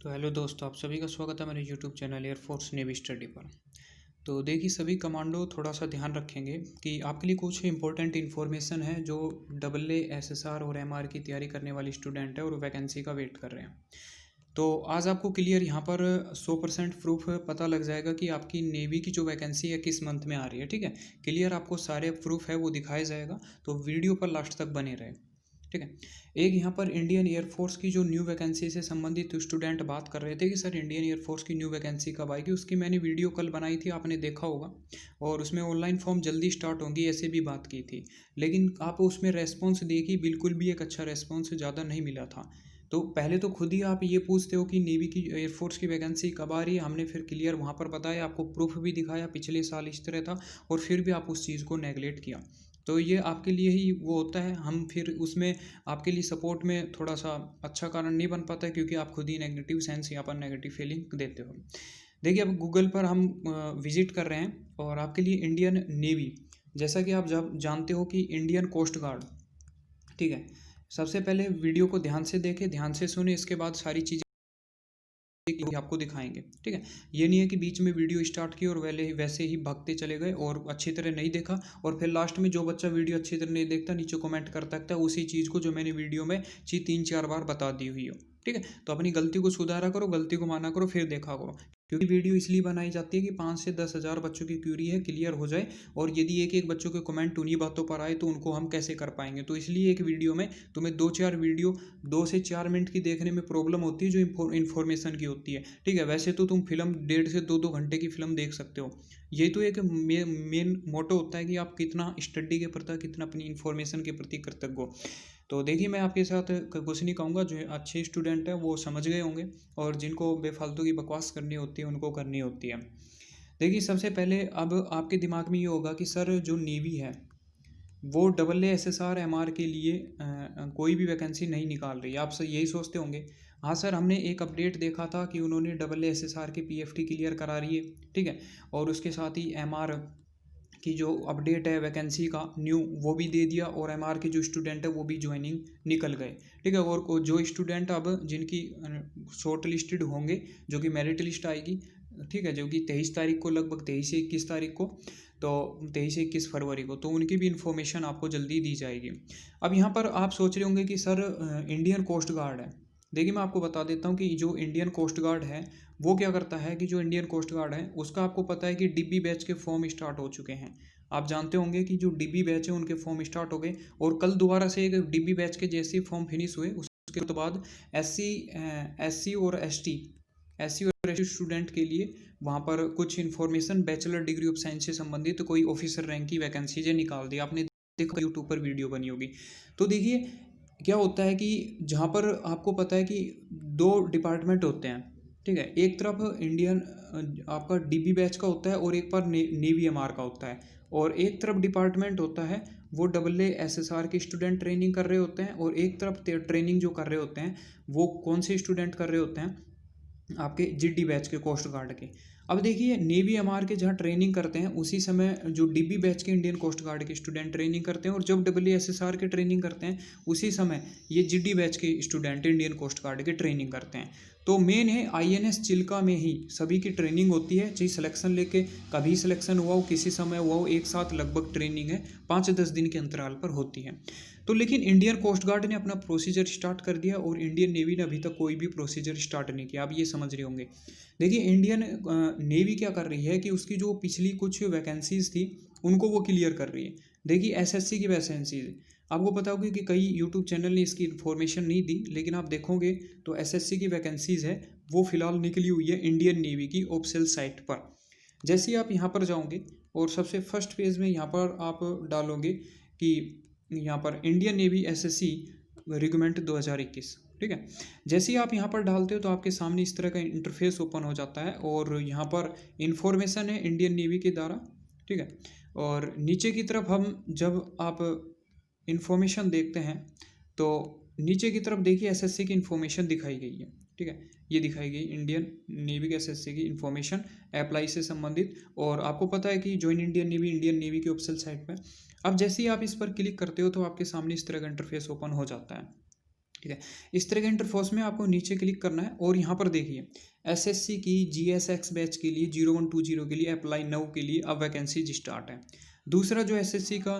तो हेलो दोस्तों, आप सभी का स्वागत है मेरे YouTube channel air force navy study पर। तो देखिए, सभी कमांडो थोड़ा सा ध्यान रखेंगे कि आपके लिए कुछ इंपॉर्टेंट इन्फॉर्मेशन है जो डबल ए एसएसआर और एमआर की तैयारी करने वाली स्टूडेंट है और वैकेंसी का वेट कर रहे हैं। तो आज आपको क्लियर यहाँ पर 100% प्रूफ पता लग जाएगा कि आपकी नेवी की जो वैकेंसी है किस मंथ में आ रही है। ठीक है, क्लियर आपको सारे प्रूफ है वो दिखाया जाएगा, तो वीडियो पर लास्ट तक बने रहे। ठीक है, एक यहाँ पर इंडियन एयरफोर्स की जो न्यू वैकेंसी से संबंधित स्टूडेंट बात कर रहे थे कि सर इंडियन एयरफोर्स की न्यू वैकेंसी कब आएगी। उसकी मैंने वीडियो कल बनाई थी, आपने देखा होगा, और उसमें ऑनलाइन फॉर्म जल्दी स्टार्ट होंगी ऐसे भी बात की थी। लेकिन आप उसमें रेस्पॉन्स देखिए, बिल्कुल भी एक अच्छा रेस्पॉन्स ज़्यादा नहीं मिला था। तो पहले तो खुद ही आप ये पूछते हो कि नेवी की एयरफोर्स की वैकेंसी कब आ रही है। हमने फिर क्लियर वहाँ पर बताया, आपको प्रूफ भी दिखाया पिछले साल इस तरह था, और फिर भी आप उस चीज़ को नेगलेक्ट किया। तो ये आपके लिए ही वो होता है, हम फिर उसमें आपके लिए सपोर्ट में थोड़ा सा अच्छा कारण नहीं बन पाता है, क्योंकि आप खुद ही नेगेटिव सेंस यहाँ पर नेगेटिव फीलिंग देते हो। देखिए, अब गूगल पर हम विजिट कर रहे हैं और आपके लिए इंडियन नेवी, जैसा कि आप जब जानते हो कि इंडियन कोस्ट गार्ड, ठीक है, सबसे पहले वीडियो को ध्यान से देखें, ध्यान से सुने, इसके बाद सारी चीज़ें आपको दिखाएंगे। ठीक है, ये नहीं है कि बीच में वीडियो स्टार्ट की और वैसे ही भागते चले गए और अच्छी तरह नहीं देखा, और फिर लास्ट में जो बच्चा वीडियो अच्छी तरह नहीं देखता नीचे कमेंट करता है उसी चीज़ को जो मैंने वीडियो में 3-4 बार बता दी हुई हो। ठीक है, तो अपनी गलती को सुधारा करो, गलती को माना करो, फिर देखा करो, क्योंकि वीडियो इसलिए बनाई जाती है कि 5 से 10 हज़ार बच्चों की क्यूरी है क्लियर हो जाए, और यदि एक एक बच्चों के कमेंट उन्हीं बातों पर आए तो उनको हम कैसे कर पाएंगे। तो इसलिए एक वीडियो में तुम्हें 2-4 वीडियो 2 से 4 मिनट की देखने में प्रॉब्लम होती है जो इन्फॉर्मेशन की होती है। ठीक है, वैसे तो तुम फिल्म 1.5 से 2-2 घंटे की फिल्म देख सकते हो। ये तो एक मेन मोटो होता है कि आप कितना स्टडी के प्रति, कितना अपनी इन्फॉर्मेशन के प्रति कृतज्ञ हो। तो देखिए, मैं आपके साथ कुछ नहीं कहूँगा, जो अच्छे स्टूडेंट हैं वो समझ गए होंगे, और जिनको बेफालतू की बकवास करनी होती है उनको करनी होती है। देखिए, सबसे पहले अब आपके दिमाग में ये होगा कि सर जो नेवी है वो double A S S R M R के लिए कोई भी वैकेंसी नहीं निकाल रही है। आप सर यही सोचते होंगे, हाँ सर, हमने एक अपडेट देखा था कि उन्होंने double A S S are की पी एफ टी क्लियर करा रही है। ठीक है, और उसके साथ ही एम आर की जो अपडेट है वैकेंसी का न्यू वो भी दे दिया, और एमआर के जो स्टूडेंट है वो भी ज्वाइनिंग निकल गए। ठीक है, और जो स्टूडेंट अब जिनकी शॉर्ट लिस्टेड होंगे, जो कि मेरिट लिस्ट आएगी, ठीक है, जो कि 23 तारीख को, लगभग 23 से 21 तारीख को, तो 23 से 21 फरवरी को, तो उनकी भी इन्फॉर्मेशन आपको जल्दी दी जाएगी। अब यहाँ पर आप सोच रहे होंगे कि सर इंडियन कोस्ट गार्ड है। देखिए, मैं आपको बता देता हूँ कि जो इंडियन कोस्ट गार्ड है वो क्या करता है कि जो इंडियन कोस्ट गार्ड है उसका आपको पता है कि डिब्बी बैच के फॉर्म स्टार्ट हो चुके हैं। आप जानते होंगे कि जो डिब्बी बैच है उनके फॉर्म स्टार्ट हो गए, और कल दोबारा से एक डिब्बी बैच के जैसे फॉर्म फिनिश हुए उसके बाद एससी और एसटी स्टूडेंट के लिए वहाँ पर कुछ information bachelor degree of science से संबंधित कोई ऑफिसर रैंक की वैकेंसी निकाल दी। आपने देखा, यूट्यूब पर वीडियो बनी होगी। तो देखिए, क्या होता है कि जहाँ पर आपको पता है कि 2 डिपार्टमेंट होते हैं। ठीक है, एक तरफ इंडियन आपका डीबी बैच का होता है, और एक पर नेवी एमआर का होता है, और एक तरफ डिपार्टमेंट होता है वो डबल ए एसएसआर के स्टूडेंट ट्रेनिंग कर रहे होते हैं, और एक तरफ ट्रेनिंग जो कर रहे होते हैं वो कौन से स्टूडेंट कर रहे होते हैं, आपके जीडी बैच के कोस्ट गार्ड के। अब देखिए, नेवी एमआर के जहाँ ट्रेनिंग करते हैं उसी समय जो डीबी बैच के इंडियन कोस्ट गार्ड के स्टूडेंट ट्रेनिंग करते हैं, और जब डब्ल्यूएसएसआर के ट्रेनिंग करते हैं उसी समय ये जीडी बैच के स्टूडेंट इंडियन कोस्ट गार्ड के ट्रेनिंग करते हैं। तो मेन है आईएनएस चिल्का में ही सभी की ट्रेनिंग होती है, चाहे सिलेक्शन लेके कभी सिलेक्शन हुआ हो, किसी समय हुआ हो, एक साथ लगभग ट्रेनिंग है 5-10 दिन के अंतराल पर होती है। तो लेकिन इंडियन कोस्ट गार्ड ने अपना प्रोसीजर स्टार्ट कर दिया, और इंडियन नेवी ने अभी तक कोई भी प्रोसीजर स्टार्ट नहीं किया। आप ये समझ रहे होंगे। देखिए, इंडियन नेवी क्या कर रही है कि उसकी जो पिछली कुछ वैकेंसीज थी उनको वो क्लियर कर रही है। देखिए, एसएससी की वैकेंसीज आपको पता होगी कि कई यूट्यूब चैनल ने इसकी इन्फॉर्मेशन नहीं दी, लेकिन आप देखोगे तो एसएससी की वैकेंसीज है वो फिलहाल निकली हुई है इंडियन नेवी की ऑफिशियल साइट पर। जैसे ही आप यहाँ पर जाओगे और सबसे फर्स्ट पेज में यहाँ पर आप डालोगे कि यहाँ पर इंडियन नेवी एसएससी रिक्रूटमेंट 2021। ठीक है, जैसे ही आप यहाँ पर डालते हो तो आपके सामने इस तरह का इंटरफेस ओपन हो जाता है, और यहाँ पर इंफॉर्मेशन है इंडियन नेवी के द्वारा। ठीक है, और नीचे की तरफ हम जब आप इंफॉर्मेशन देखते हैं तो नीचे की तरफ देखिए एसएससी की इंफॉर्मेशन दिखाई गई है। ठीक है, ये दिखाई गई इंडियन नेवी के एसएससी की इंफॉर्मेशन अप्लाई से संबंधित, और आपको पता है कि ज्वाइन इंडियन नेवी की ऑफिशियल साइट पर। अब जैसे ही आप इस पर क्लिक करते हो तो आपके सामने इस तरह का इंटरफेस ओपन हो जाता है। ठीक है। इस तरह के इंटरफेस में आपको नीचे क्लिक करना है और यहाँ पर देखिए एसएससी की जीएसएक्स बैच के लिए 0120 के लिए अप्लाई नाउ के लिए अब वैकेंसीज स्टार्ट है। दूसरा जो एसएससी का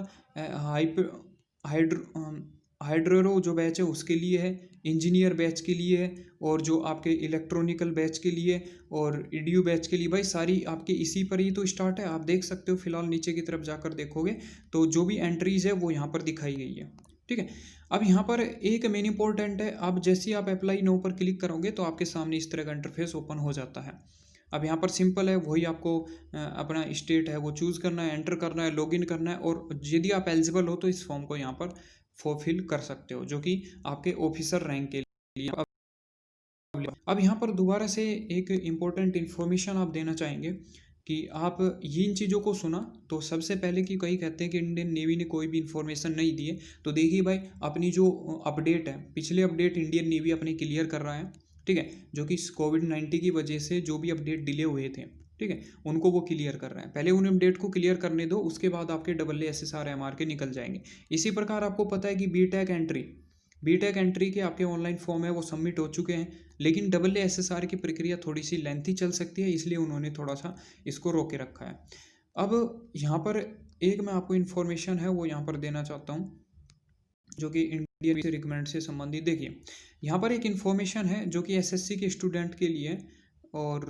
हाइड्रो जो बैच है उसके लिए है, इंजीनियर बैच के लिए है, और जो आपके इलेक्ट्रॉनिकल बैच के लिए और ईडीयू बैच के लिए, भाई सारी आपके इसी पर ही तो स्टार्ट है। आप देख सकते हो फिलहाल नीचे की तरफ जाकर देखोगे तो जो भी एंट्रीज है वो यहाँ पर दिखाई गई है। ठीक है। अब यहाँ पर एक मेन इंपॉर्टेंट है, अब जैसे ही आप अप्लाई नाउ पर क्लिक करोगे तो आपके सामने इस तरह का इंटरफेस ओपन हो जाता है। अब यहाँ पर सिंपल है, वही आपको अपना स्टेट है वो चूज़ करना है, एंटर करना है, लॉगिन करना है, और यदि आप एलिजिबल हो तो इस फॉर्म को यहाँ पर फुलफिल कर सकते हो, जो कि आपके ऑफिसर रैंक के लिए। अब यहाँ पर दोबारा से एक इम्पोर्टेंट इन्फॉर्मेशन आप देना चाहेंगे कि आप इन चीज़ों को सुना तो सबसे पहले कि कई कहते हैं कि इंडियन नेवी ने कोई भी इन्फॉर्मेशन नहीं दी है। तो देखिए भाई, अपनी जो अपडेट है, पिछले अपडेट इंडियन नेवी अपने क्लियर कर रहा है। ठीक है। जो कि कोविड-19 की वजह से जो भी अपडेट डिले हुए थे, ठीक है, उनको वो क्लियर कर रहे हैं। पहले उन अपडेट को क्लियर करने दो, उसके बाद आपके AASSR-MR के निकल जाएंगे। इसी प्रकार आपको पता है कि बीटेक एंट्री के आपके ऑनलाइन फॉर्म है वो सबमिट हो चुके हैं, लेकिन AASSR की प्रक्रिया थोड़ी सी लेंथी चल सकती है, इसलिए उन्होंने थोड़ा सा इसको रोके रखा है। अब यहाँ पर एक मैं आपको इन्फॉर्मेशन है वो यहाँ पर देना चाहता हूँ, जो कि इंडियन से रिकमेंड से संबंधित। देखिए यहाँ पर एक इन्फॉर्मेशन है जो कि एसएससी के स्टूडेंट के लिए, और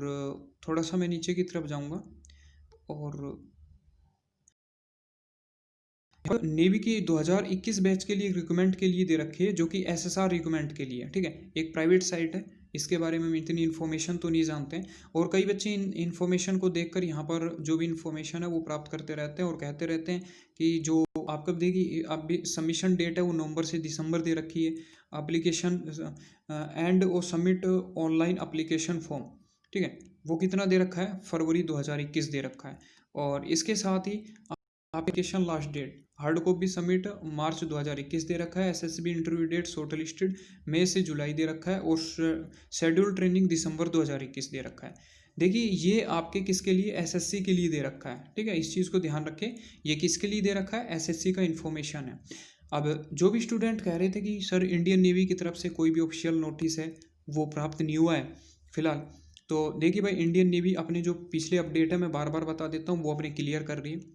थोड़ा सा मैं नीचे की तरफ जाऊँगा, और नेवी की 2021 बैच के लिए रिक्रूटमेंट के लिए दे रखी है, जो कि एसएसआर रिक्रूटमेंट के लिए। ठीक है। एक प्राइवेट साइट है, इसके बारे में हम इतनी इन्फॉर्मेशन तो नहीं जानते हैं, और कई बच्चे इन इन्फॉर्मेशन को देखकर यहाँ पर जो भी इन्फॉर्मेशन है वो प्राप्त करते रहते हैं और कहते रहते हैं कि जो आप कब देगी, आप भी सबमिशन डेट है वो नवंबर से दिसंबर दे रखी है। एप्लीकेशन एंड वो सबमिट ऑनलाइन एप्लीकेशन फॉर्म, ठीक है, वो कितना दे रखा है, फरवरी 2021 दे रखा है। और इसके साथ ही application last date hard copy submit मार्च 2021 दे रखा है। SSB interview date shortlisted मई से जुलाई दे रखा है, और शेड्यूल ट्रेनिंग दिसंबर 2021 दे रखा है। देखिए ये आपके किसके लिए, एसएससी के लिए दे रखा है। ठीक है, इस चीज़ को ध्यान रखें, ये किसके लिए दे रखा है, एसएससी का इन्फॉर्मेशन है। अब जो भी स्टूडेंट कह रहे थे कि सर इंडियन नेवी की तरफ से कोई भी ऑफिशियल नोटिस है वो प्राप्त नहीं हुआ है फिलहाल, तो देखिए भाई इंडियन नेवी अपने जो पिछले अपडेट है मैं बार बार बता देता हूँ, वो अपने क्लियर कर रही है।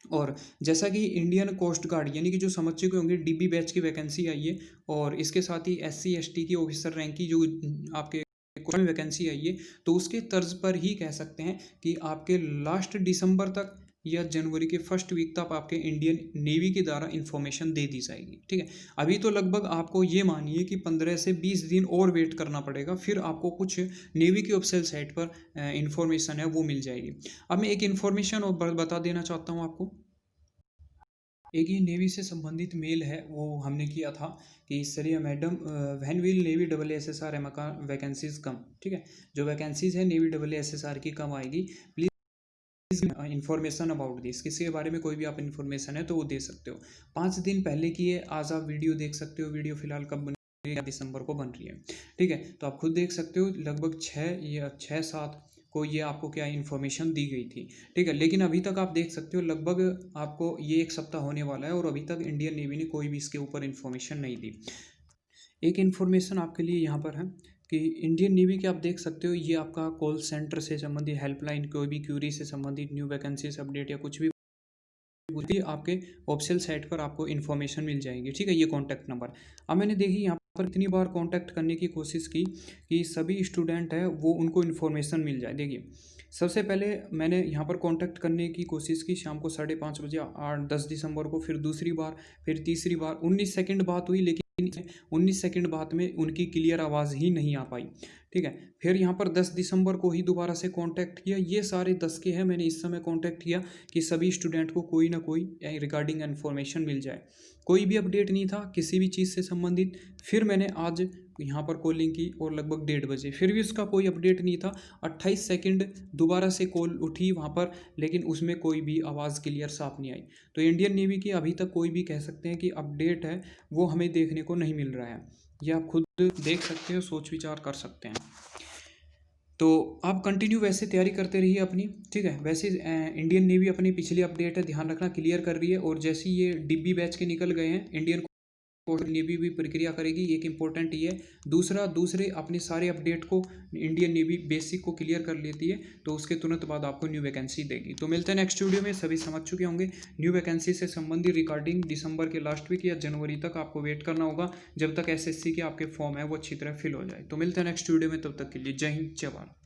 और जैसा कि इंडियन कोस्ट गार्ड यानी कि जो समझ चुके होंगे डीबी बैच की वैकेंसी आई है, और इसके साथ ही एससी एसटी की ऑफिसर रैंक की जो आपके में वैकेंसी आई है, तो उसके तर्ज पर ही कह सकते हैं कि आपके लास्ट दिसंबर तक या जनवरी के फर्स्ट वीक तक आपके इंडियन नेवी के द्वारा इन्फॉर्मेशन दे दी जाएगी। ठीक है। अभी तो लगभग आपको ये मानिए कि 15 से 20 दिन और वेट करना पड़ेगा, फिर आपको कुछ नेवी की ऑफिशियल साइट पर इंफॉर्मेशन है वो मिल जाएगी। अब मैं एक इन्फॉर्मेशन और बता देना चाहता हूँ आपको। एक ये नेवी से संबंधित मेल है वो हमने किया था कि सरिया madam when will navy AASSR का वैकेंसीज कम। ठीक है, जो वैकेंसीज है नेवी AASSR की कम आएगी, प्लीज़ इन्फॉर्मेशन अबाउट दिस, किसी के बारे में कोई भी आप इन्फॉर्मेशन है तो वो दे सकते हो। 5 दिन पहले की है, आज आप वीडियो देख सकते हो। वीडियो फिलहाल कब बन रही है, दिसंबर को बन रही है। ठीक है, तो आप खुद देख सकते हो लगभग 6 या 7 को ये आपको क्या इन्फॉर्मेशन दी गई थी। ठीक है, लेकिन अभी तक आप देख सकते हो लगभग आपको ये 1 सप्ताह होने वाला है और अभी तक इंडियन नेवी ने कोई भी इसके ऊपर इन्फॉर्मेशन नहीं दी। एक इन्फॉर्मेशन आपके लिए यहाँ पर है कि इंडियन नेवी के आप देख सकते हो, ये आपका कॉल सेंटर से संबंधित हेल्पलाइन, कोई भी क्यूरी से संबंधित न्यू वैकेंसीज अपडेट या कुछ भी आपके ऑफिशियल साइट पर आपको इन्फॉर्मेशन मिल जाएगी। ठीक है, ये कॉन्टैक्ट नंबर। अब मैंने देखी यहाँ पर इतनी बार कॉन्टैक्ट करने की कोशिश की कि सभी स्टूडेंट है वो उनको इन्फॉर्मेशन मिल जाए। देखिए सबसे पहले मैंने यहाँ पर कांटेक्ट करने की कोशिश की शाम को 5:30 बजे 10 दिसंबर को, फिर दूसरी बार, फिर तीसरी बार। 19 सेकंड बात हुई, लेकिन 19 सेकंड बात में उनकी क्लियर आवाज़ ही नहीं आ पाई। ठीक है, फिर यहाँ पर 10 दिसंबर को ही दोबारा से कांटेक्ट किया। ये सारे 10 के हैं, मैंने इस समय कांटेक्ट किया कि सभी स्टूडेंट को कोई ना कोई रिगार्डिंग इन्फॉर्मेशन मिल जाए। कोई भी अपडेट नहीं था किसी भी चीज़ से संबंधित। फिर मैंने आज यहाँ पर कॉलिंग की और लगभग 1:30 बजे फिर भी उसका कोई अपडेट नहीं था। 28 सेकंड दोबारा से कॉल उठी वहाँ पर, लेकिन उसमें कोई भी आवाज़ क्लियर साफ नहीं आई। तो इंडियन नेवी की अभी तक कोई भी कह सकते हैं कि अपडेट है वो हमें देखने को नहीं मिल रहा है। ये आप खुद देख सकते हो, सोच विचार कर सकते हैं। तो आप कंटिन्यू वैसे तैयारी करते रहिए अपनी। ठीक है, वैसे इंडियन नेवी अपनी पिछली अपडेट है ध्यान रखना क्लियर कर रही है, और जैसे ये डिब्बी बैच के निकल गए हैं इंडियन नेवी भी प्रक्रिया करेगी, एक इम्पोर्टेंट ये है। दूसरे अपने सारे अपडेट को इंडियन नेवी बेसिक को क्लियर कर लेती है, तो उसके तुरंत बाद आपको न्यू वैकेंसी देगी। तो मिलते हैं नेक्स्ट वीडियो में। सभी समझ चुके होंगे न्यू वैकेंसी से संबंधित रिगार्डिंग दिसंबर के लास्ट वीक या जनवरी तक आपको वेट करना होगा, जब तक एसएससी के आपके फॉर्म है वो अच्छी तरह फिल हो जाए। तो मिलते हैं नेक्स्ट वीडियो में, तब तक के लिए जय हिंद जय भारत।